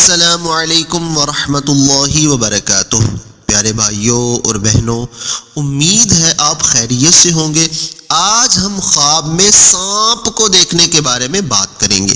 السلام علیکم ورحمۃ اللہ وبرکاتہ۔ پیارے بھائیوں اور بہنوں، امید ہے آپ خیریت سے ہوں گے۔ آج ہم خواب میں سانپ کو دیکھنے کے بارے میں بات کریں گے۔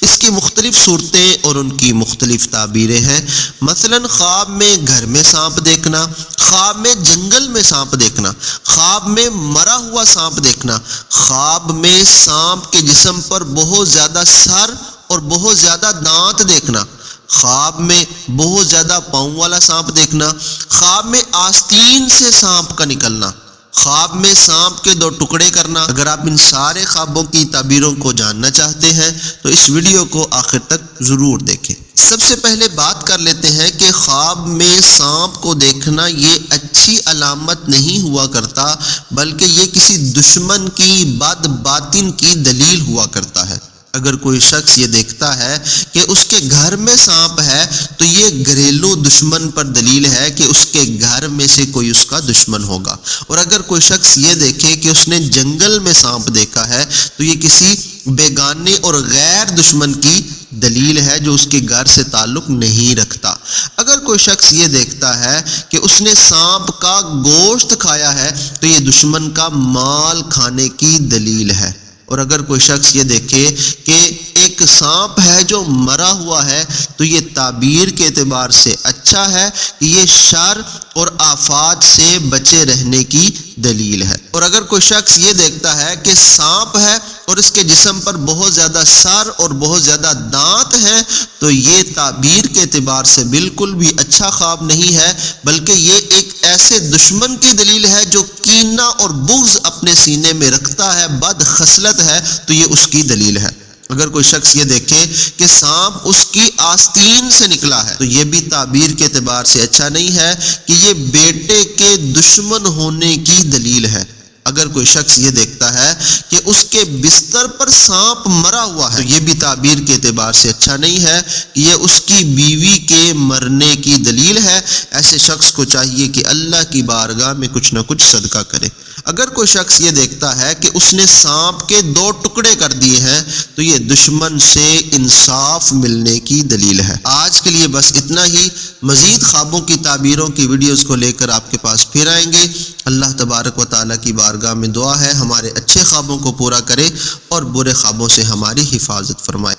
اس کی مختلف صورتیں اور ان کی مختلف تعبیریں ہیں۔ مثلا خواب میں گھر میں سانپ دیکھنا، خواب میں جنگل میں سانپ دیکھنا، خواب میں مرا ہوا سانپ دیکھنا، خواب میں سانپ کے جسم پر بہت زیادہ سر اور بہت زیادہ دانت دیکھنا، خواب میں بہت زیادہ پاؤں والا سانپ دیکھنا، خواب میں آستین سے سانپ کا نکلنا، خواب میں سانپ کے 2 ٹکڑے کرنا۔ اگر آپ ان سارے خوابوں کی تعبیروں کو جاننا چاہتے ہیں تو اس ویڈیو کو آخر تک ضرور دیکھیں۔ سب سے پہلے بات کر لیتے ہیں کہ خواب میں سانپ کو دیکھنا یہ اچھی علامت نہیں ہوا کرتا، بلکہ یہ کسی دشمن کی بد باطن کی دلیل ہوا کرتا ہے۔ اگر کوئی شخص یہ دیکھتا ہے کہ اس کے گھر میں سانپ ہے تو یہ گھریلو دشمن پر دلیل ہے کہ اس کے گھر میں سے کوئی اس کا دشمن ہوگا، اور اگر کوئی شخص یہ دیکھے کہ اس نے جنگل میں سانپ دیکھا ہے تو یہ کسی بیگانے اور غیر دشمن کی دلیل ہے جو اس کے گھر سے تعلق نہیں رکھتا۔ اگر کوئی شخص یہ دیکھتا ہے کہ اس نے سانپ کا گوشت کھایا ہے تو یہ دشمن کا مال کھانے کی دلیل ہے، اور اگر کوئی شخص یہ دیکھے کہ ایک سانپ ہے جو مرا ہوا ہے تو یہ تعبیر کے اعتبار سے اچھا ہے کہ یہ شر اور آفات سے بچے رہنے کی دلیل ہے۔ اور اگر کوئی شخص یہ دیکھتا ہے کہ سانپ ہے اور اس کے جسم پر بہت زیادہ سر اور بہت زیادہ دانت ہیں تو یہ تعبیر کے اعتبار سے بالکل بھی اچھا خواب نہیں ہے، بلکہ یہ ایک ایسے دشمن کی دلیل ہے جو کینہ اور بغض اپنے سینے میں رکھتا ہے، بد خصلت ہے، تو یہ اس کی دلیل ہے۔ اگر کوئی شخص یہ دیکھے کہ سانپ اس کی آستین سے نکلا ہے تو یہ بھی تعبیر کے اعتبار سے اچھا نہیں ہے کہ یہ بیٹے کے دشمن ہونے کی دلیل ہے۔ اگر کوئی شخص یہ دیکھتا ہے کہ اس کے بستر پر سانپ مرا ہوا ہے تو یہ بھی تعبیر کے اعتبار سے اچھا نہیں ہے کہ یہ اس کی بیوی کے مرنے کی دلیل ہے۔ ایسے شخص کو چاہیے کہ اللہ کی بارگاہ میں کچھ نہ کچھ صدقہ کرے۔ اگر کوئی شخص یہ دیکھتا ہے کہ اس نے سانپ کے 2 ٹکڑے کر دیے ہیں تو یہ دشمن سے انصاف ملنے کی دلیل ہے۔ آج کے لیے بس اتنا ہی۔ مزید خوابوں کی تعبیروں کی ویڈیوز کو لے کر آپ کے پاس پھر آئیں گے۔ اللہ تبارک و تعالیٰ کی بارگاہ میں دعا ہے ہمارے اچھے خوابوں کو پورا کرے اور برے خوابوں سے ہماری حفاظت فرمائے۔